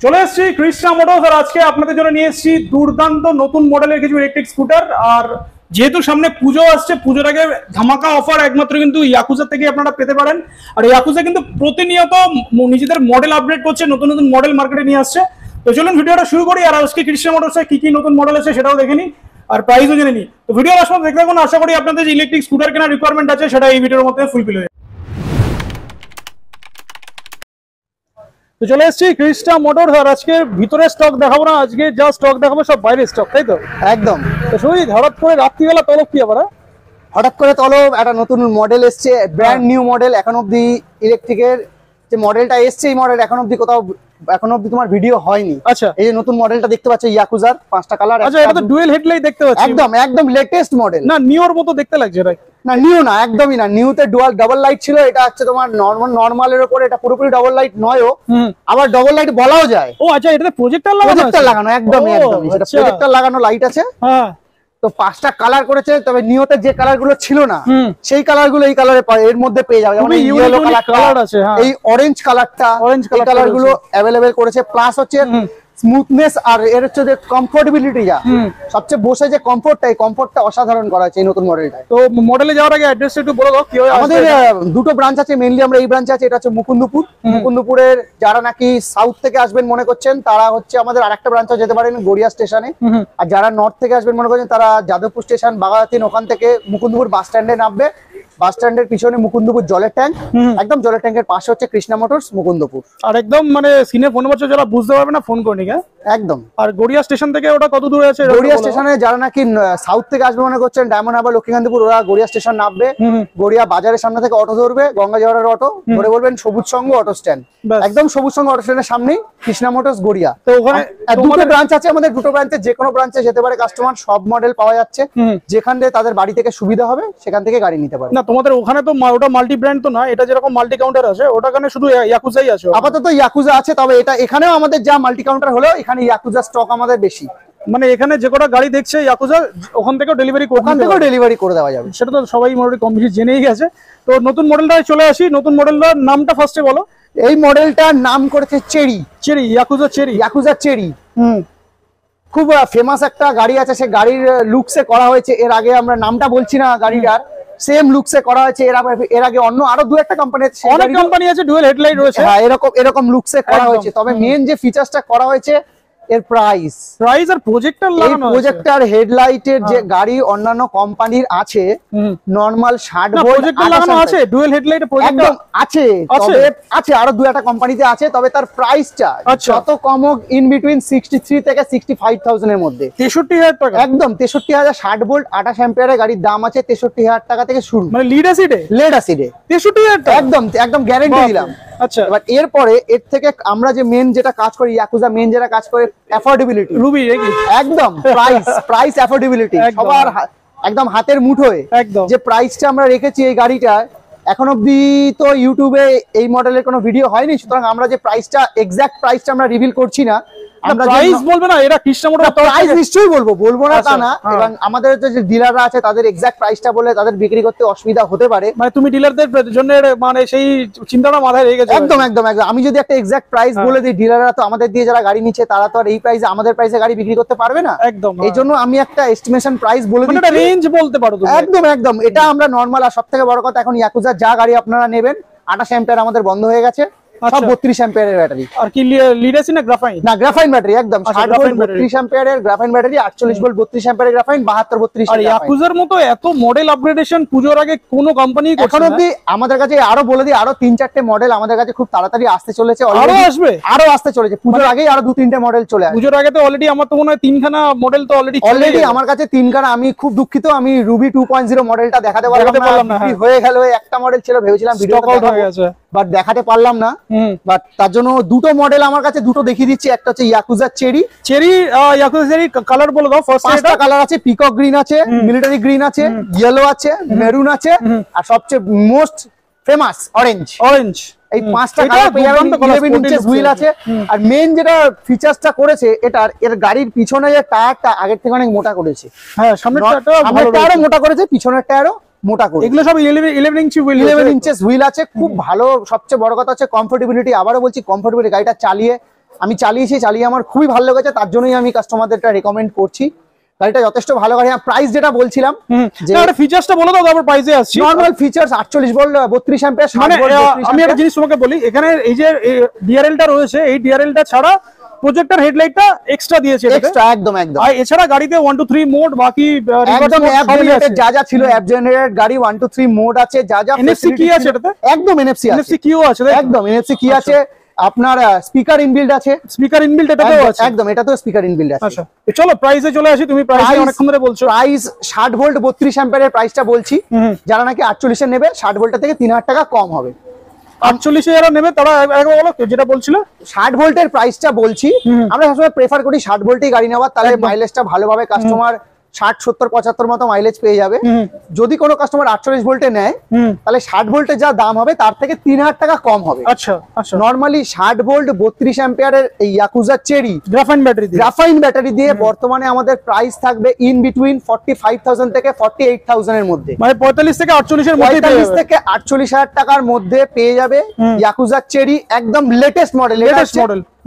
চলে এসেছি কৃষ্ণা মোটরস আর আজকে আপনাদের জন্য নিয়ে এসেছি দুর্দান্ত নতুন মডেলের কিছু ইলেকট্রিক স্কুটার। আর যেহেতু সামনে পুজো আসছে, পুজোর আগে ধামাকা অফার একমাত্র কিন্তু ইয়াকুজা থেকে আপনারা পেতে পারেন। আর ইয়াকুজা কিন্তু প্রতিনিয়ত নিজেদের মডেল আপডেট করছে, নতুন নতুন মডেল মার্কেটে নিয়ে আসছে। তো চলুন ভিডিওটা শুরু করি, আর আজকে কৃষ্ণা মোটরসে কি কি নতুন মডেল আছে সেটাও দেখে নিই আর প্রাইসও জেনে নিই। তো ভিডিও আসলে দেখতে থাকুন, আশা করি আপনাদের যে ইলেকট্রিক স্কুটার কেনার রিকোয়ারমেন্ট আছে সেটা এই ভিডিওর মধ্যে ফুলফিল হয়ে। তো চলে এসেছি কৃষ্ণা মোটরস আর আজকে ভিতরে স্টক দেখাবো না, আজকে যা স্টক দেখাবো সব বাইরের স্টক, তাই তো? একদম। তো শুনি হঠাৎ করে রাত্রিবেলা তলব কি আবার? হঠাৎ করে তলব একটা নতুন মডেল এসছে, ব্র্যান্ড নিউ মডেল। এখন অব্দি ইলেকট্রিকের যে মডেলটা এসছে এই মডেল এখন অব্দি তোমার ভিডিও হয়নি। আচ্ছা, এই যে নতুন মডেলটা দেখতে পাচ্ছ ইয়াকুজার 5টা কালার। আচ্ছা, এটা তো ডুয়েল হেডলাইট দেখতে পাচ্ছি। একদম লেটেস্ট মডেল। না নিউর মতো দেখতে লাগছে এটা। না নিউ না, একদমই না। নিউতে ডাবল লাইট ছিল, এটা হচ্ছে তোমার নরমালের উপরে। এটা পুরোপুরি ডাবল লাইট নয়ও, আবার ডাবল লাইট বলাও যায়। ও আচ্ছা, এটাতে প্রজেক্টর লাগানো একদমই সেটা প্রজেক্টর লাগানো লাইট আছে। হ্যাঁ, তো 5টা কালার করেছে, তবে নিউতে যে কালার গুলো ছিল না সেই কালার গুলো এই কালারে এর মধ্যে পেয়ে যাবে। যেমন ইয়েলো কালার আছে, এই অরেঞ্জ কালারটা, এই কালার গুলো অ্যাভেলেবেল করেছে। প্লাস হচ্ছে স্মুথনেস আর এর হচ্ছে যে কমফোর্টেবিলিটি, যা সবচেয়ে বসে যে কমফোর্টটা, এই কমফোর্টটা অসাধারণ করা আছে এই নতুন মডেলটা। তো মডেলে যাওয়ার আগে অ্যাড্রেসটা একটু বলে দাও। কি হয়, আমাদের দুটো ব্রাঞ্চ আছে, মেইনলি আমরা এই ব্রাঞ্চে আছে। এটা হচ্ছে মুকুন্দপুরের যারা নাকি সাউথ থেকে আসবেন মনে করছেন তারা হচ্ছে আমাদের আরেকটা ব্রাঞ্চে যেতে পারেন, গড়িয়া স্টেশনে। আর যারা নর্থ থেকে আসবেন মনে করছেন তারা যাদবপুর স্টেশন, বাগাতিন, ওখান থেকে মুকুন্দপুর বাস স্ট্যান্ডে নামবে। বাস স্ট্যান্ডের পিছনে মুকুন্দপুর জলের ট্যাঙ্ক, একদম জলের ট্যাঙ্কের পাশে হচ্ছে কৃষ্ণা মোটরস মুকুন্দপুর। আর একদম মানে সিনে ফোন নাম্বার যারা বুঝতে পারবে না ফোন করে নিক। একদম। আর গড়িয়া স্টেশন থেকে ওটা কত দূরে আছে? গড়িয়া স্টেশনে যারা নাকি সাউথ থেকে আসবে মনে করছেন, ডায়মন্ড হারবার, লক্ষ্মীকান্তপুর, ওরা গড়িয়া স্টেশন নামবে। গড়িয়া বাজারের সামনে থেকে অটো ধরবে, গঙ্গা জোয়ারের অটো ধরে বলবেন সবুজ সংঘ অটো স্ট্যান্ড। একদম সবুজ সংঘ অটো স্ট্যান্ডের সামনেই কৃষ্ণা মোটরস গড়িয়া। তো ওখানে দুটো ব্রাঞ্চ আছে আমাদের, দুটো ব্রাঞ্চে যে কোনো ব্রাঞ্চে যেতে পারে কাস্টমার। সব মডেল পাওয়া যাচ্ছে, যেখান থেকে তাদের বাড়ি থেকে সুবিধা হবে সেখান থেকে গাড়ি নিতে পারে। না তোমাদের ওখানে তো ওটা মাল্টি ব্র্যান্ড তো না, এটা যেরকম মাল্টি কাউন্টার আছে ওটা কানে শুধু ইয়াকুজাই আছে। আপাতত ইয়াকুজা আছে, তবে এটা এখানেও আমাদের যা মাল্টি কাউন্টার হলো, এখানে ইয়াকুজা স্টক আমাদের বেশি। মানে এখানে যে কটা গাড়ি দেখছে ইয়াকুজা, ওখান থেকেও ডেলিভারি করে দেওয়া যাবে। সেটা তো সবাই মোটামুটি কম বেশি জেনেই গেছে। তো নতুন মডেলটা চলে আসি, নতুন মডেলটার নামটা ফার্স্টে বলো। এই মডেলটার নাম করেছে চেরি, ইয়াকুজা চেরি। খুব ফেমাস একটা গাড়ি আছে, সে গাড়ির লুকসে করা হয়েছে। এর আগে আমরা নামটা বলছি না গাড়িটার, সেম লুকসে করা হয়েছে। এর আগে অন্য আরো দু একটা কোম্পানি আছে, অনেক কোম্পানি আছে, ডুয়াল হেডলাইট রয়েছে। হ্যাঁ, এরকম লুকসে করা হয়েছে। তবে মেন যে ফিচারসটা করা হয়েছে এর প্রাইস আর প্রজেক্টর লাগানো আছে। প্রজেক্টর হেডলাইটের যে গাড়ি অন্যান্য কোম্পানির আছে, নরমাল 60 ভোল্ট প্রজেক্টর লাগানো আছে, ডুয়াল হেডলাইটে প্রজেক্টর আছে। তবে আছে আরো দু একটা কোম্পানিতে আছে, তবে তার প্রাইসটা যত কম হোক ইন বিটুইন 63 থেকে 65,000 এর মধ্যে। 63,000 টাকা, একদম 63,000। 60 ভোল্ট 28 অ্যাম্পিয়ারের গাড়ির দাম আছে 63,000 টাকা থেকে শুরু। মানে লিড অ্যাসিডে 63,000 টাকা, একদম গ্যারান্টি দিলাম। আচ্ছা, এবার এরপরে এর থেকে আমরা যে মেন যেটা কাজ করি, ইয়াকুজা মেন যেটা কাজ করে অ্যাফোর্ডেবিলিটি। রুবি একদম প্রাইস অ্যাফোর্ডেবিলিটি সবার একদম হাতের মুঠোয়। যে প্রাইসটা আমরা রেখেছি এই গাড়িটা, এখন অব্দি তো ইউটিউবে এই মডেলের কোনো ভিডিও হয়নি, সুতরাং আমরা যে প্রাইসটা এক্সাক্ট প্রাইসটা আমরা রিভিল করছি না। আমরা প্রাইস বলবো না, এটা কৃষ্ণা মোটরস প্রাইস নিশ্চয়ই বলবো না তা না। এবং আমাদের যে ডিলাররা আছে তাদের এক্সাক্ট প্রাইসটা বলে তাদের বিক্রি করতে অসুবিধা হতে পারে। মানে তুমি ডিলারদের জন্য মানে সেই চিন্তাটা মাথায় রেখে গেছো? একদম। আমি যদি একটা এক্সাক্ট প্রাইস বলে দিই, ডিলাররা তো আমাদের দিয়ে যারা গাড়ি নিচ্ছে তারা তো আর এই প্রাইসে আমাদের প্রাইসে গাড়ি বিক্রি করতে পারবে না। একদম। এই জন্য আমি একটা এস্টিমেশন প্রাইস বলে দিই, একটা রেঞ্জ বলতে পারো তুমি। একদম। এটা আমরা নরমাল। আর সবথেকে বড় কথা, এখন ইয়াকুজা যা গাড়ি আপনারা নেবেন 28 অ্যাম্পিয়ার আমাদের বন্ধ হয়ে গেছে, সব 32 অ্যাম্পিয়ারের ব্যাটারি। আর কি লিড আছে না গ্রাফাইন? না, গ্রাফাইন ব্যাটারি। একদম 60 ভোল্ট 32 অ্যাম্পিয়ারের গ্রাফাইন ব্যাটারি, 48 ভোল্ট 32 অ্যাম্পিয়ারের গ্রাফাইন, 72 32। আর ইয়াকুজার মতো এত মডেল আপগ্রেডেশন পুজোর আগে কোনো কোম্পানি এখন অবধি আমাদের কাছে আরো বলে দিই, আরো 3-4টে মডেল আমাদের কাছে খুব তাড়াতাড়ি আসতে চলেছে। আরো আসতে চলেছে পুজোর আগেই, আরো 2-3টে মডেল চলে আসবে। পুজোর আগে তো অলরেডি আমার তো মনে হয় 3খানা মডেল তো অলরেডি আমার কাছে 3খানা। আমি খুব দুঃখিত, আমি রুবি 2.0 মডেলটা দেখাতে পারলাম না। হয়ে গেল, একটা মডেল ছিল, ভেবেছিলাম ভিডিও হয়ে গেছে, বাট দেখাতে পারলাম না। বাট তার জন্য দুটো মডেল আমার কাছে, দুটো দেখিয়ে দিচ্ছি। একটা হচ্ছে ইয়াকুজা চেরি। কালার বলে দাও। ফার্স্ট 5টা কালার আছে, পিকক গ্রিন আছে, মিলিটারি গ্রিন আছে, ইয়েলো আছে, মেরুন আছে, আর সবচেয়ে মোস্ট ফেমাস অরেঞ্জ। এই 5টা কালার পেয়ে যাবেন। 11 ইঞ্চেস হুইল আছে। আর মেন যেটা ফিচারসটা করেছে এর গাড়ির পিছনে যে টায়ারটা আগের থেকে অনেক মোটা করেছে। হ্যাঁ, সামনের টায়ারও মোটা করেছে, পিছনের টায়ারও মোটা করে। এগুলো সব 11 ইঞ্চেস হুইল আছে, খুব ভালো। সবচেয়ে বড় কথা হচ্ছে কমফোর্টেবিলিটি। আবারও বলছি কমফোর্টেবিলিটি, গাড়িটা চালিয়ে আমি চালিয়ে আমার খুবই ভালো লেগেছে, তার জন্যই আমি কাস্টমারদেরটা রেকমেন্ড করছি। গাড়িটা যথেষ্ট ভালো গাড়ি। প্রাইস যেটা বলছিলাম যে ফিচারসটা বলো দাও, তারপর প্রাইসে আসছি। Normal features 48 volt 32 ampere 60 volt. আমি একটা জিনিস তোমাকে বলি, এখানে এই যে ডিআরএলটা রয়েছে, এই ডিআরএলটা ছাড়া প্রজেক্টর হেডলাইটটা এক্সট্রা দিয়েছে, এক্সট্রা একদম। আর এছাড়া গাড়িতে 1 2 3 মোড, বাকি একদম অ্যাপ জেনারেটেড যা ছিল, অ্যাপ জেনারেটেড গাড়ি 1 2 3 মোড আছে, যা এনএফসি কি আছে এটাতে? একদম এনএফসি কিও আছে, একদম এনএফসি কি আছে। আপনার স্পিকার ইনবিল্ড আছে, স্পিকার ইনবিল্ড এটাতেও আছে, একদম এটাতেও স্পিকার ইনবিল্ড আছে। আচ্ছা চলো প্রাইসে চলে আসি। তুমি প্রাইস অনেকক্ষণ ধরে বলছো। প্রাইস 60 ভোল্ট 32 অ্যাম্পিয়ারের প্রাইসটা বলছি। যারা নাকি 48 এর নেবে 60 ভোল্টের থেকে 3000 টাকা কম হবে। 48 যারা নেবে তারা একবার বলো যেটা বলছিল 60 ভোল্টের প্রাইসটা বলছি। আমরা সবসময় প্রেফার করি 60 ভোল্টেই গাড়ি নেওয়ার, তাহলে মাইলেজটা ভালোভাবে কাস্টমার 60 70 75 মতো মাইলেজ পেয়ে যাবে। যদি কোনো কাস্টমার 48 ভোল্টে নেয় তাহলে 60 ভোল্টের যা দাম হবে তার থেকে 3000 টাকা কম হবে। আচ্ছা আচ্ছা। নরমালি 60 ভোল্ট 32 অ্যাম্পিয়ারের এই ইয়াকুজা চেরি গ্রাফাইন ব্যাটারি দিয়ে বর্তমানে আমাদের প্রাইস থাকবে ইন বিটুইন 45000 থেকে 48000 এর মধ্যে, মানে 45 থেকে 48 এর মধ্যে, 45 থেকে 48000 টাকার মধ্যে পেয়ে যাবে ইয়াকুজা চেরি, একদম লেটেস্ট মডেল।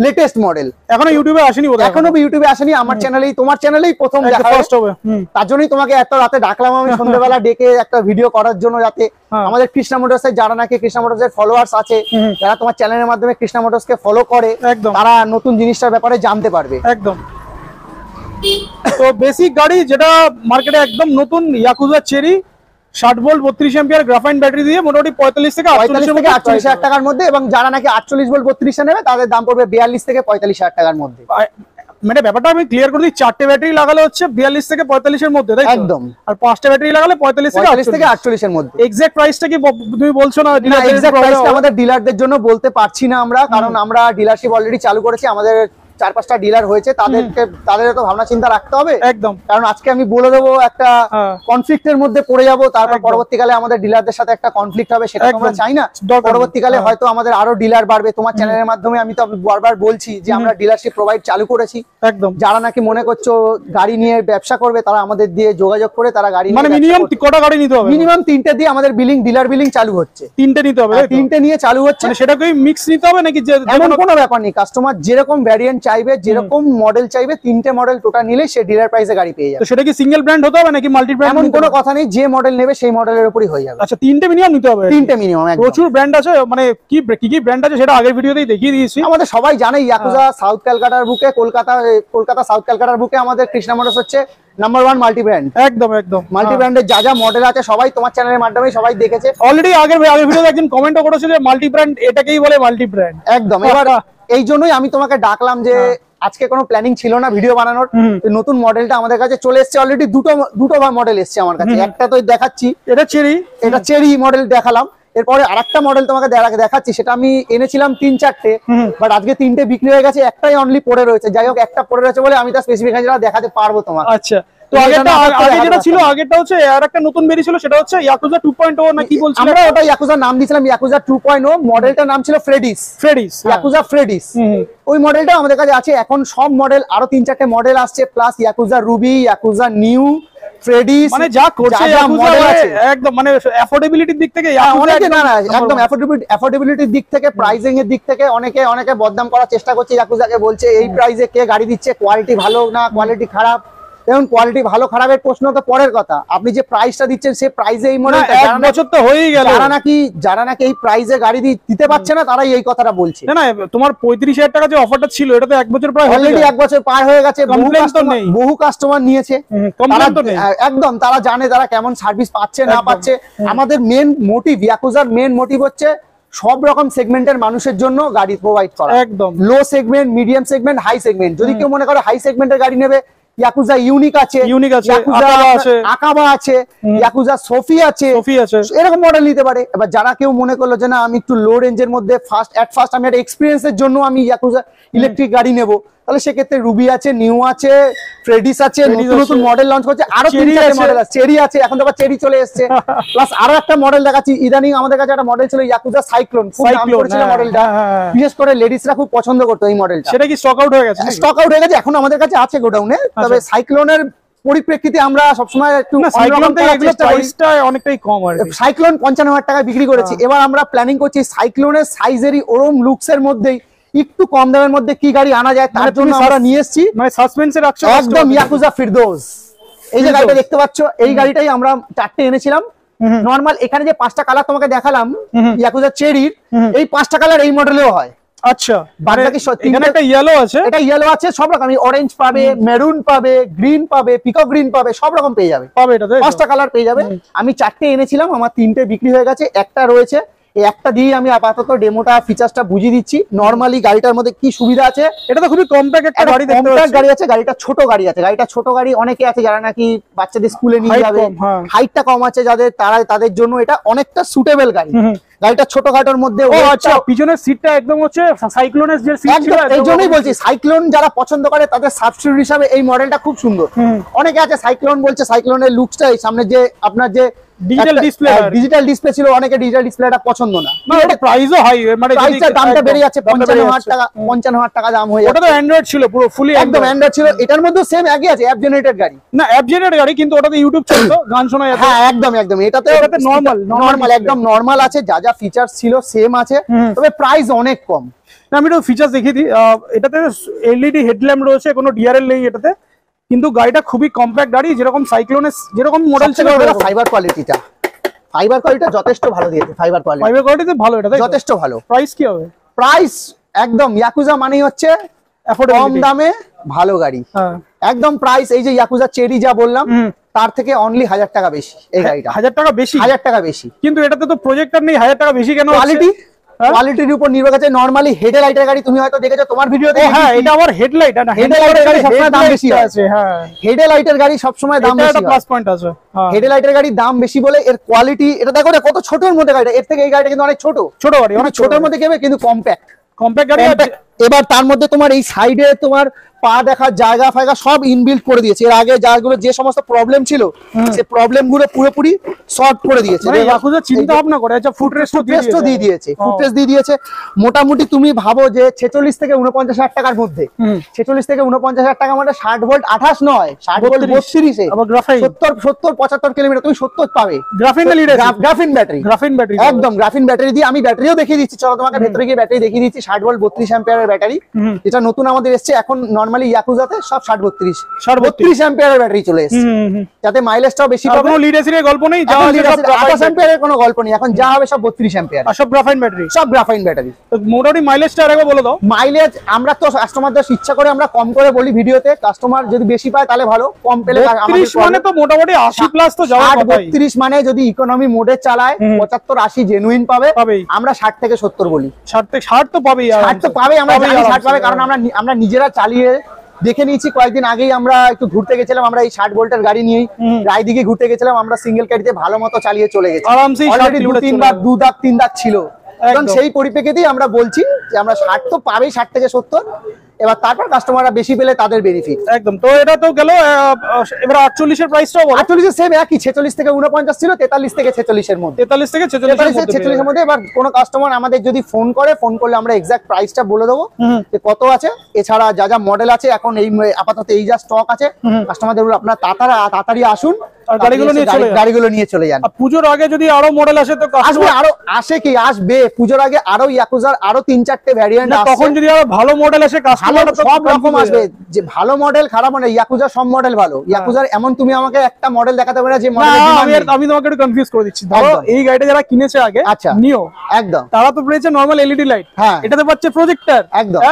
লেটেস্ট মডেল এখনো ইউটিউবে আসেনি, ইউটিউবে আসেনি। আমার চ্যানেলেই, তোমার চ্যানেলেই প্রথম দেখা হবে। তার জন্যই তোমাকে এত রাতে ডাকলাম আমি সন্ধ্যাবেলা ডেকে একটা ভিডিও করার জন্য, যাতে আমাদের কৃষ্ণা মোটরসের যারা নাকি কৃষ্ণা মোটরসের ফলোয়ার্স আছে, যারা তোমার চ্যানেলের মাধ্যমে কৃষ্ণা মোটরসকে ফলো করে, তারা নতুন জিনিসটার ব্যাপারে জানতে পারবে। একদম। তো বেসিক গাড়ি যেটা মার্কেটে একদম নতুন, yakuza cherry 60 volt 32 ampere graphene battery দিয়ে মোটামুটি 45 থেকে 48000 টাকার মধ্যে, এবং যারা নাকি 48 ভোল্ট 32 এ নেবে তাদের দাম পড়বে 42 থেকে 45000 টাকার মধ্যে। মানে ব্যাপারটা আমি ক্লিয়ার করে দিই, 4টে ব্যাটারি লাগালে হচ্ছে 42 থেকে 45 এর মধ্যে, তাই তো? একদম। আর 5টে ব্যাটারি লাগালে 45 থেকে 48 এর মধ্যে। এক্সাক্ট প্রাইসটা কি তুমি বলছো না? এক্সাক্ট প্রাইসটা আমাদের ডিলারদের জন্য বলতে পারছি না আমরা, কারণ আমরা ডিলারশিপ অলরেডি চালু করেছি। আমাদের 4-5টা ডিলার হয়েছে, তাদের তো ভাবনা চিন্তা রাখতে হবে। একদম। কারণ আজকে আমি বলে দেবো একটা কনফ্লিক্টের মধ্যে পড়ে যাব, তারপর পরবর্তীকালে আমাদের ডিলারদের সাথে একটা কনফ্লিক্ট হবে, সেটা আমরা চাই না। পরবর্তীকালে হয়তো আমাদের আরো ডিলার বাড়বে। তোমার চ্যানেলের মাধ্যমে আমি তো বারবার বলছি যে আমরা ডিলারশিপ প্রোভাইড চালু করেছি। একদম। যারা নাকি মনে করছো গাড়ি নিয়ে ব্যবসা করবে, তারা আমাদের দিয়ে যোগাযোগ করে তারা গাড়ি, মানে মিনিমাম কটা গাড়ি নিতে হবে? মিনিমাম 3টে দিয়ে আমাদের ডিলার বিলিং চালু হচ্ছে। 3টে নিতে হবে? 3টে নিয়ে চালু হচ্ছে। সেটাকে মিক্স নিতে হবে নাকি? এমন কোনো ব্যাপার নেই, কাস্টমার যেরকম ভ্যারিয়েন্ট চাইবে, যেরকম মডেল চাইবে, 3টে মডেল টোটাল নিলে সে ডিলার প্রাইসে গাড়ি পেয়ে যাবে। তো সেটা কি সিঙ্গেল ব্র্যান্ড হতে হবে নাকি মাল্টি ব্র্যান্ড? এমন কোনো কথা নেই, যে মডেল নেবে সেই মডেলের উপরই হয়ে যাবে। আচ্ছা, 3টে মিনিমাম নিতে হবে? 3টে মিনিমাম। প্রচুর ব্র্যান্ড আছে, মানে কি কি ব্র্যান্ড আছে সেটা আগের ভিডিওতেই দেখিয়ে দিয়েছি। আমাদের সবাই জানে ইয়াকুজা সাউথ ক্যালকাটার বুকে, কলকাতা সাউথ ক্যালকাটার বুকে আমাদের কৃষ্ণা মোটরস হচ্ছে নাম্বার 1 মাল্টি ব্র্যান্ড। একদম একদম। মাল্টি ব্র্যান্ডের যা যা মডেল আছে সবাই তোমার চ্যানেলের মাধ্যমে সবাই দেখেছে অলরেডি। আগের ভিডিওতে একজন কমেন্টও করেছিল যে মাল্টি ব্র্যান্ড এটাকেই বলে মাল্টি ব্র্যান্ড। একদম। এবার এই জন্যই আমি তোমাকে ডাকলাম যে আজকে কোনো প্ল্যানিং ছিল না ভিডিও বানানোর, নতুন মডেলটা আমাদের কাছে চলে এসেছে। অলরেডি দুটো মডেল এসেছে আমার কাছে। একটা তো দেখাচ্ছি, এটা চেরি মডেল দেখালাম। এরপরে আরেকটা মডেল তোমাকে দেখাচ্ছি, সেটা আমি এনেছিলাম 3-4টে, বাট আজকে 3টে বিক্রি হয়ে গেছে, একটাই অনলি পড়ে রয়েছে। যাই হোক, একটা পড়ে রয়েছে বলে আমি তার স্পেসিফিকেশনটা দেখাতে পারবো তোমাকে। আচ্ছা। তো আগে যেটা ছিল, আগেটা হচ্ছে আর একটা নতুন বেরিয়েছিল, সেটা হচ্ছে ইয়াকুজা 2.0 না কি বলছিল? আমরা ওটা ইয়াকুজা নাম দিয়েছিলাম ইয়াকুজা 2.0। মডেলটার নাম ছিল ফ্রেডিস, ইয়াকুজা ফ্রেডিস। ওই মডেলটা আমাদের কাছে আছে। এখন সব মডেল, আরো 3-4টে মডেল আসছে, plus Yakuza Ruby, Yakuza new, ফ্রেডিস, মানে যা করছে একদম, মানে অ্যাফোর্ডেবিলিটির দিক থেকে অনেকে একদম অ্যাফোর্ডেবিলিটির দিক থেকে, প্রাইসিং এর দিক থেকে অনেকে বদনাম করার চেষ্টা করছে ইয়াকুজাকে, বলছে এই প্রাইসে কে গাড়ি দিচ্ছে, কোয়ালিটি ভালো না কোয়ালিটি খারাপ। দেখুন, কোয়ালিটি ভালো খারাপের প্রশ্ন তো পরের কথা, আপনি যে প্রাইসটা দিচ্ছেন সেই প্রাইসে এই মডেলটা 1 বছর তো হয়েই গেল। যারা নাকি এই প্রাইসে গাড়ি দিতে পারছে না, তারাই এই কথাটা বলছে। না, তোমার 35,000 টাকা যে অফারটা ছিল, এটা তো 1 বছর প্রায় অলরেডি 1 বছর পার হয়ে গেছে। বহু কাস্টমার নিয়েছে, একদম। তারা জানে তারা কেমন সার্ভিস পাচ্ছে না পাচ্ছে। আমাদের মেন মোটিভ, ইয়াকুজার মেন মোটিভ হচ্ছে সব রকম সেগমেন্টের মানুষের জন্য গাড়ি প্রোভাইড করা। একদম। Low segment, medium segment, high segment. যদি কেউ মনে করে হাই সেগমেন্টের গাড়ি নেবে, ইয়াকুজা ইউনিক আছে, আকাবা আছে, ইয়াকুজা সোফি আছে, এরকম মডেল নিতে পারে। এবার যারা কেউ মনে করলো যে না, আমি একটু লো রেঞ্জের মধ্যে ফার্স্ট আমি একটা এক্সপিরিয়েন্সের জন্য আমি ইয়াকুজা ইলেকট্রিক গাড়ি নেবো, তাহলে সেক্ষেত্রে রুবি আছে, নিউ আছে, ফ্রেডিস আছে, নতুন মডেল লঞ্চ করছে, আরো 3-4টে মডেল আছে, চেরি আছে, এখন তো আবার চেরি চলে এসেছে। প্লাস আরো একটা মডেল দেখাচ্ছি, ইদানিং আমাদের কাছে একটা মডেল ছিল ইয়াকুজা সাইক্লোন, মডেলটা বিশেষ করে লেডিসরা খুব পছন্দ করতো এই মডেলটা। সেটা কি স্টক আউট হয়ে গেছে? স্টক আউট হয়ে গেছে, এখন আমাদের কাছে আছে গোডাউনে। তবে সাইক্লোনের পরিপ্রেক্ষিতে আমরা সবসময় একটু অনেকটাই কম, সাইক্লোন 55,000 টাকায় বিক্রি করেছি। এবার আমরা প্ল্যানিং করছি সাইক্লোনের সাইজেরই ওরম লুকস এর মধ্যেই একটু কম দামের মধ্যে কি গাড়ি আনা যায় তার জন্য আমরা নিয়ে এসেছি, মানে সাসপেন্সে রাখছো একদম ইয়াকুজা ফিরদৌস। এই যে গাড়িটা দেখতে পাচ্ছ, এই গাড়িটাই আমরা 4টে এনেছিলাম নরমাল। এখানে যে 5টা কালার তোমাকে দেখালাম ইয়াকুজা চেরির, এই 5টা কালার এই মডেলেও হয়। আচ্ছা, বাকি এখানে একটা ইয়েলো আছে, এটা ইয়েলো আছে, সব রকম অরেঞ্জ পাবে, মেরুন পাবে, গ্রিন পাবে, পিকক গ্রিন পাবে, সব রকম পেয়ে যাবে, পাবে এটাতে 5টা কালার পেয়ে যাবে। আমি 4টে এনেছিলাম, আমার 3টে বিক্রি হয়ে গেছে, একটা রয়েছে। এই একটা দিয়ে আমি আপাতত ডেমোটা ফিচারসটা বুঝিয়ে দিচ্ছি। নরমালি গাড়িটার মধ্যে কি সুবিধা আছে, এটা তো খুবই কম্প্যাক্ট একটা গাড়ি, দেখতে পাচ্ছি গাড়ি আছে, গাড়িটা ছোট গাড়ি আছে। গাড়িটা ছোট গাড়ি অনেকে আছে যারা নাকি বাচ্চাদের স্কুলে নিয়ে যাবে, হাইটটা কম আছে যাদের, তাদের জন্য এটা অনেকটা সুটেবল গাড়ি। গাড়িটা ছোটখাটোর মধ্যে। ও আচ্ছা, পিছনের সিটটা একদম হচ্ছে সাইক্লোনের যে সিট ছিল, এই জন্যই বলছি সাইক্লোন যারা পছন্দ করে তাদের সাবস্টিটিউট হিসাবে এই মডেলটা খুব সুন্দর। অনেকে আছে সাইক্লোন বলছে, সাইক্লোনের লুকসটাই সামনে যে আপনার যে ডিজিটাল ডিসপ্লে ছিল, অনেকে ডিজিটাল ডিসপ্লেটা পছন্দ না। এটা প্রাইসও হাই, মানে প্রাইসের দামটা বেড়ে যাচ্ছে, 55,000 টাকা 55,000 টাকা দাম হয়ে যাচ্ছে। ওটা তো অ্যান্ড্রয়েড ছিল, পুরো ফুলি একদম অ্যান্ড্রয়েড ছিল। এটার মধ্যে সেম একই আছে, অ্যাপ জেনারেটেড গাড়ি না, অ্যাপ জেনারেটেড গাড়ি, কিন্তু ওটাতে ইউটিউব চলতো, গান শোনা যেত। হ্যাঁ একদম একদম, এটাতে নরমাল একদম নরমাল আছে, যা যা ফিচারস ছিল সেম আছে, তবে প্রাইস অনেক কম। না আমি একটু ফিচারস দেখিয়ে দিই। এটাতে এলইডি হেডল্যাম্প রয়েছে, কোনো ডিআরএল নেই এটাতে, কিন্তু গাড়িটা খুবই কম্প্যাক্ট গাড়ি, যেরকম সাইক্লোনের যেরকম মডেল ছিল। ফাইবার কোয়ালিটিটা যথেষ্ট ভালো দিয়েছে, ফাইবার কোয়ালিটি ভালো, এটা যথেষ্ট ভালো। প্রাইস কি হবে? প্রাইস একদম ইয়াকুজা মানেই হচ্ছে কম দামে ভালো গাড়ি, একদম প্রাইস। এই যে ইয়াকুজা চেরি যা বললাম, তার থেকে অনলি 1000 টাকা বেশি এই গাড়িটা। 1000 টাকা বেশি? 1000 টাকা বেশি, কিন্তু এটাতে তো প্রজেক্টর নেই। 1000 টাকা বেশি কেন? কোয়ালিটির উপর নির্ভর করে। নরমালি হেডলাইটের গাড়ি তুমি হয়তো দেখেছো তোমার ভিডিওতে। হ্যাঁ, এটা আবার হেডলাইট, না হেডলাইটের গাড়ি সবসময় দাম বেশি আছে। হ্যাঁ, হেডলাইটের গাড়ি সবসময় দাম বেশি, এটা প্লাস পয়েন্ট আছে। হেডলাইটের গাড়ি দাম বেশি বলে এর কোয়ালিটি। এটা দেখো কত ছোটর মধ্যে গাড়িটা, এর থেকে এই গাড়িটা কিন্তু অনেক ছোট গাড়ি, অনেক ছোটর মধ্যে কেবে, কিন্তু কম্প্যাক্ট গাড়ি। এবার তার মধ্যে তোমার এই সাইডে তোমার পা দেখার জায়গা ফায়গা সব ইনবিল্ট করে দিয়েছে। এর আগে যাগুলো যে সমস্ত প্রবলেম ছিল, সেই প্রবলেম গুলো পুরোপুরি সলভ করে দিয়েছে। চিন্তা ভাবনা করে ফুটরেস্টও দিয়ে দিয়েছে, ফুটরেস্ট দিয়ে দিয়েছে। মোটামুটি তুমি ভাবো যে 46 থেকে 49,000 টাকার মধ্যে, 46 থেকে 49,000 টাকা মানে 60 ভোল্ট 28 নয়, 60 ভোল্ট 32 এ 70-75 কিলোমিটার তুমি 70 পাবে। গ্রাফিন ব্যাটারি একদম গ্রাফিন ব্যাটারি দিয়ে। আমি ব্যাটারিও দেখিয়ে দিচ্ছি, চলো তোমাকে ভেতরে গিয়ে ব্যাটারি দেখিয়ে দিচ্ছি। 60 ভোল্ট 32 অ্যাম্পিয়ারের ব্যাটারি, যেটা নতুন আমাদের এসেছে এখন। নরমালি ইয়াকুজাতে সব 60-32 অ্যাম্পিয়ারের ব্যাটারি চলে এসেছে, যাতে মাইলেজটাও বেশি পাবে। কোনো লিড এসির গল্প নেই, 28 অ্যাম্পিয়ারের কোনো গল্প নেই, এখন যা হবে সব 32 অ্যাম্পিয়ার, সব গ্রাফাইন ব্যাটারি, সব গ্রাফাইন ব্যাটারি। মোটামুটি মাইলেজটা আরেকবার বলে দাও। মাইলেজ আমরা তো কাস্টমারদের ইচ্ছা করে আমরা কম করে বলি ভিডিওতে, কাস্টমার যদি বেশি পায় তাহলে ভালো, কম পেলে 30 মানে তো মোটামুটি 80 প্লাস তো যাওয়ার কথাই। 32 মানে যদি ইকোনমি মোডে চালায় 75-80 জেনুইন পাবে। আমরা 60 থেকে 70 বলি, 60 তো পাবেই, 60 তো পাবে, আমরা 60 পাবে, কারণ আমরা নিজেরা চালিয়ে দেখে নিয়েছি। কয়েকদিন আগেই আমরা একটু ঘুরতে গেছিলাম, আমরা এই 60 ভোল্টের গাড়ি নিয়েই রায়দিঘি ঘুরতে গেছিলাম। আমরা সিঙ্গেল গাড়িতে ভালো মতো চালিয়ে চলে গেছি, অলরেডি 2 দাঁত 3 দাঁত ছিল। এখন সেই পরিপ্রেক্ষিতেই আমরা বলছি যে আমরা 60 তো পাবেই, 60 থেকে 70। এবার তারপর কাস্টমাররা বেশি পেলে তাদের বেনিফিট। একদম। তো এটা তো গেল। এবার 48 এর প্রাইসটাও বলো। 48 এর সেম একই, 46 থেকে 49 ছিল, 43 থেকে 46 এর মধ্যে, 43 থেকে 46 এর মধ্যে। এবার কোন কাস্টমার আমাদের যদি ফোন করলে আমরা এক্সাক্ট প্রাইসটা বলে দেবো যে কত আছে। এছাড়া যা যা মডেল আছে এখন এই আপাতত এই যা স্টক আছে, কাস্টমারদের আপনারা তাড়াতাড়ি আসুন, গাড়িগুলো নিয়ে চলে যান। পুজোর আগে যদি আরো মডেল আসে তো আসবে, আরো আসবে পুজোর আগে আরো ইয়াকুজার আরো 3-4টে ভ্যারিয়েন্ট আসছে। তখন যদি আরো ভালো মডেল আসে সব রকম আসবে, যে ভালো মডেল খারাপ মডেল, ইয়াকুজার সব মডেল ভালো। ইয়াকুজার এমন তুমি আমাকে একটা মডেল দেখাতে পারবে না যে মডেল। আমি তোমাকে একটু কনফিউজ করে দিচ্ছি। ধরো এই গাড়িটা যারা কিনেছে আগে, আচ্ছা নিও, একদম, তারা তো পেয়েছে নরমাল এলইডি লাইট, এটাতে পাচ্ছে প্রজেক্টর, একদম।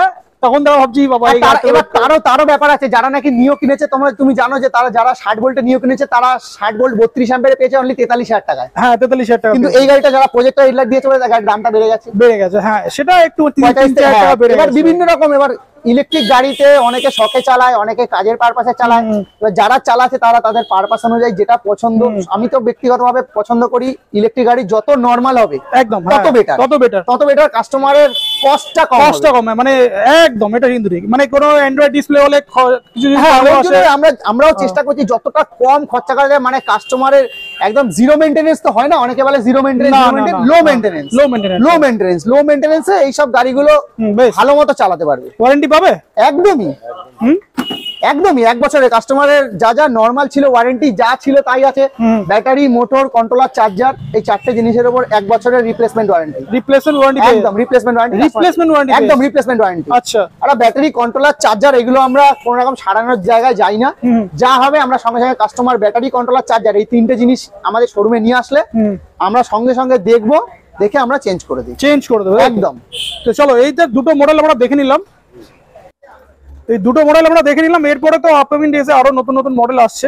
তখন তারা ভাবছি বাবা, এবার তারও ব্যাপার আছে। যারা নাকি নিও কিনেছে, তুমি জানো যে তারা যারা 60 ভোল্টে নিও কিনেছে, তারা 60 ভোল্ট 32 অ্যাম্পিয়ারে পেয়েছে অনলি 43,000 টাকায়। হ্যাঁ, 43,000 টাকা। কিন্তু এই গাড়িটা যারা প্রজেক্টর হেডলাইট দিয়েছে বলে গাড়ির দামটা বেড়ে গেছে। হ্যাঁ, সেটা একটু 3-4 টাকা বেড়ে গেছে। এবার বিভিন্ন রকম, এবার ইলেকট্রিক গাড়িতে অনেকে শখে চালায়, অনেকে কাজের পারপাসে চালায়। এবার যারা চালাচ্ছে তারা তাদের পারপাস অনুযায়ী যেটা পছন্দ। আমি তো ব্যক্তিগতভাবে পছন্দ করি ইলেকট্রিক গাড়ি যত নরমাল হবে একদম তত বেটার। কাস্টমারের কষ্টটা কম, মানে একদম এটা কিন্তু ঠিক। মানে কোনো অ্যান্ড্রয়েড ডিসপ্লে হলে কিছু আমরাও চেষ্টা করছি যতটা কম খরচা করা যায়, মানে কাস্টমারের একদম জিরো মেইনটেনেন্স তো হয় না, অনেকে বলে জিরো মেইনটেনেন্স, লো মেইনটেনেন্সে এইসব গাড়িগুলো ভালো মতো চালাতে পারবে। ওয়ারেন্টি পাবে একদমই। একদমই 1 বছরের কাস্টমারের যা যা নরমাল ছিল ওয়ারেন্টি যা ছিল তাই আছে। ব্যাটারি, মোটর, কন্ট্রোলার, চার্জার, এই 4টে জিনিসের উপর 1 বছরের রিপ্লেসমেন্ট ওয়ারেন্টি। একদম রিপ্লেসমেন্ট ওয়ারেন্টি, একদম রিপ্লেসমেন্ট ওয়ারেন্টি। আচ্ছা, আর ব্যাটারি, কন্ট্রোলার, চার্জার এগুলো আমরা কোন রকম সারানোর জায়গায় যাই না। যা হবে আমরা সঙ্গে সঙ্গে কাস্টমার ব্যাটারি, কন্ট্রোলার, চার্জার এই 3টে জিনিস আমাদের শোরুমে নিয়ে আসলে আমরা সঙ্গে সঙ্গে দেখবো, দেখে আমরা চেঞ্জ করে দেবো একদম। তো চলো এই দুটো মডেল আমরা দেখে নিলাম, এরপরে তো আপকামিং ডেজে আরো নতুন নতুন মডেল আসছে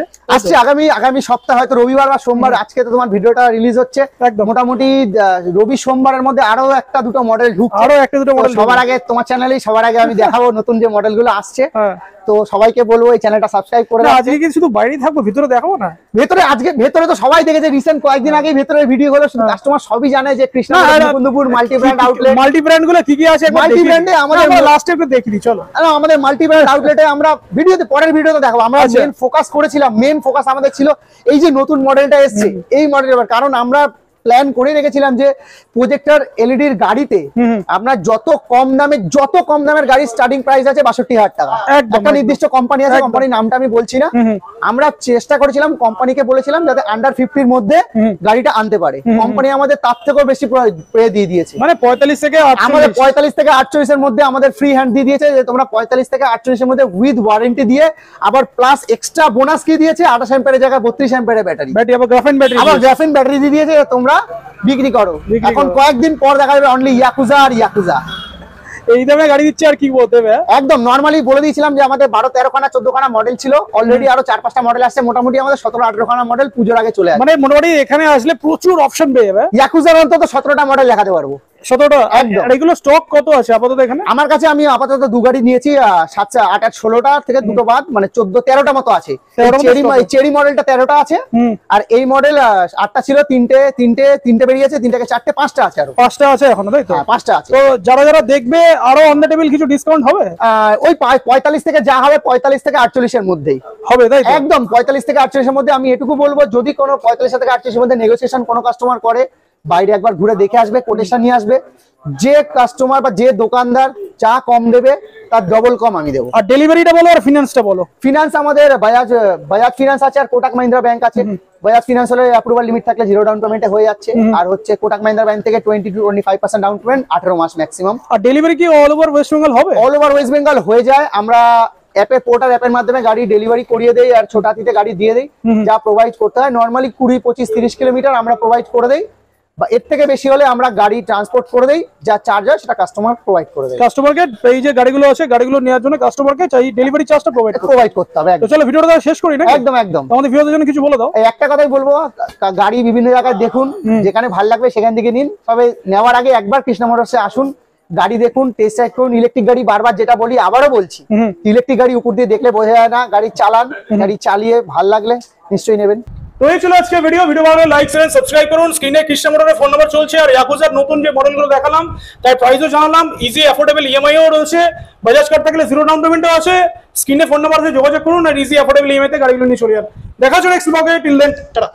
আগামী সপ্তাহে, হয়তো রবিবার বা সোমবার। আজকে তো তোমার ভিডিওটা রিলিজ হচ্ছে, মোটামুটি রবি সোমবারের মধ্যে আরো একটা দুটো মডেল ঢুকছে। সবার আগে তোমার চ্যানেলেই সবার আগে আমি দেখাবো নতুন যে মডেল গুলো আসছে। তো সবাইকে বলবো এই চ্যানেলটা সাবস্ক্রাইব করে। আজকে কি শুধু বাইরেই থাকবো, ভিতরে দেখাবো না? ভেতরে তো সবাই দেখেছে, রিসেন্ট কয়েকদিন আগে ভেতরের ভিডিও গুলো কাস্টমার সবই জানে যে Krishnanagar multi brand outlet. Multi brand গুলো কি কি আছে মাল্টি ব্র্যান্ডে আমাদের লাস্টে একটু দেখিনি, চলো। আমাদের মাল্টি ব্র্যান্ড আউটলেটে আমরা ভিডিওতে পরের ভিডিওতে দেখাবো। আমরা মেন ফোকাস আমাদের ছিল এই যে নতুন মডেলটা এসেছে এই মডেলের, কারণ আমরা প্ল্যান করে রেখেছিলাম যে প্রজেক্টর এলইডির গাড়িতে আপনার যত কম দামের গাড়ি স্টার্টিং প্রাইস আছে 62,000 টাকা। একটা নির্দিষ্ট কোম্পানি আছে, কোম্পানির নামটা আমি বলছি না। আমরা চেষ্টা করেছিলাম, কোম্পানিকে বলেছিলাম যাতে আন্ডার 50-র মধ্যে গাড়িটা আনতে পারে। কোম্পানি আমাদের তার থেকেও বেশি দিয়ে দিয়েছে, মানে 45 থেকে 48, আমাদের 45 থেকে 48 এর মধ্যে আমাদের ফ্রি হ্যান্ড দিয়ে দিয়েছে যে তোমরা 45 থেকে 48 এর মধ্যে উইথ ওয়ারেন্টি দিয়ে, আবার প্লাস এক্সট্রা বোনাস কি দিয়েছে 28 অ্যাম্পিয়ারের জায়গায় 32 অ্যাম্পিয়ারের ব্যাটারি, আবার গ্রাফিন ব্যাটারি দিয়ে দিয়েছে তোমরা বিক্রি করো। এখন কয়েকদিন পর দেখা যাবে অনলি ইয়াকুজা আর ইয়াকুজা এই দামে গাড়ি দিচ্ছে, আর কি বলতে হবে। একদম নরমালি বলে দিয়েছিলাম যে আমাদের 12-13 খানা 14 খানা মডেল ছিল, অলরেডি আরো 4-5টা মডেল আসছে। মোটামুটি আমাদের 17-18 খানা মডেল পুজোর আগে চলে আসবে। মানে মোটামুটি এখানে আসলে প্রচুর অপশন পেয়ে যাবে। ইয়াকুজার অন্তত 17টা মডেল দেখাতে পারবো। 17টা? আর এগুলো স্টক কত আছে আপাতত এখানে? আমার কাছে আমি আপাতত 2 গাড়ি নিয়েছি, 7, 8, 16টা থেকে দুটো বাদ, মানে 14-13টা মতো আছে। চেরি মডেলটা 13টা আছে, আর এই মডেল 8টা ছিল, তিনটে বেরিয়েছে, 3 থেকে 4টে, 5টা আছে, আরো 5টা আছে এখনো, তাই তো? 5টা আছে। তো যারা দেখবে আরো অন দ্য টেবিল কিছু ডিসকাউন্ট হবে? ওই 45 থেকে যা হবে 45 থেকে 48 এর মধ্যেই হবে, তাই তো? একদম 45 থেকে 48 এর মধ্যে। আমি এটুকু বলবো, যদি কোনো 45 থেকে 48 এর মধ্যে নেগোসিয়েশন কোনো কাস্টমার করে, বাইরে একবার ঘুরে দেখে আসবে, কোটেশন নিয়ে আসবে। যে কাস্টমার বা যে দোকানদার যা কম দেবে তার ডবল কম আমি দেবো। আর ডেলিভারিটা বলো, আর ফিনান্সটা বলো। ফিনান্স আমাদের বাজাজ ফিনান্স আছে, আর কোটাক মাহিন্দ্রা ব্যাংক আছে। বাজাজ ফিনান্স হলে অ্যাপ্রুভাল লিমিট থাকলে 0 ডাউন পেমেন্টে হয়ে যাচ্ছে, আর হচ্ছে কোটাক মাহিন্দ্রা ব্যাংক থেকে 20-25% ডাউন পেমেন্ট, 18 মাস ম্যাক্সিমাম। আর ডেলিভারি কি অল ওভার ওয়েস্ট বেঙ্গল হবে? অল ওভার ওয়েস্ট বেঙ্গল হয়ে যায়। আমরা পোর্টার অ্যাপের মাধ্যমে গাড়ি ডেলিভারি করিয়ে দেই, আর ছোট হাতিতে গাড়ি দিয়ে দেই। যা প্রোভাইড করতে হয় নরমালি 20, 25, 30 কিলোমিটার আমরা প্রোভাইড করে দেই, বা এর থেকে বেশি হলে আমরা গাড়ি ট্রান্সপোর্ট করে দেই। যা চার্জ হয় সেটা কাস্টমার প্রোভাইড করে দেয়। কাস্টমারকে এই যে গাড়িগুলো আছে, গাড়িগুলো নেওয়ার জন্য কাস্টমারকে চাই ডেলিভারি চার্জটা প্রোভাইড করতে হবে। তো চলো ভিডিওটা শেষ করি না? একদম আমাদের ভিডিওর জন্য কিছু বলে দাও। একটা কথাই বলবো, গাড়ি বিভিন্ন জায়গায় দেখুন, যেখানে ভালো লাগবে সেখান থেকে নিন। তবে নেওয়ার আগে একবার কৃষ্ণ মোটরসে আসুন, গাড়ি দেখুন, টেস্ট রাইড করুন। ইলেকট্রিক গাড়ি বারবার যেটা বলি, আবারও বলছি, ইলেকট্রিক গাড়ি উপর দিয়ে দেখলে বোঝা যায় না। গাড়ি চালান, গাড়ি চালিয়ে ভাল লাগলে নিশ্চয়ই নেবেন। তো এই ছিল আজকে ভিডিও ভালো লাগলে লাইক শেয়ার সাবস্ক্রাইব করুন। স্ক্রিনে কৃষ্ণ মোটরের ফোন নাম্বার চলছে, আর ইয়াকুজার নতুন যে মডেলগুলো দেখালাম তার প্রাইসও জানালাম। ইজি অ্যাফোর্ডেবল ইএমআইও রয়েছে, বাজাজ কার্ড থাকলে 0 ডাউন পেমেন্টও আছে। স্ক্রিনে ফোন নাম্বার আছে, যোগাযোগ করুন, আর ইজি অ্যাফোর্ডেবল ইএমআই তে গাড়িগুলো নিয়ে চলে যান। দেখা হচ্ছে নেক্সট ব্লগে। Till then tata.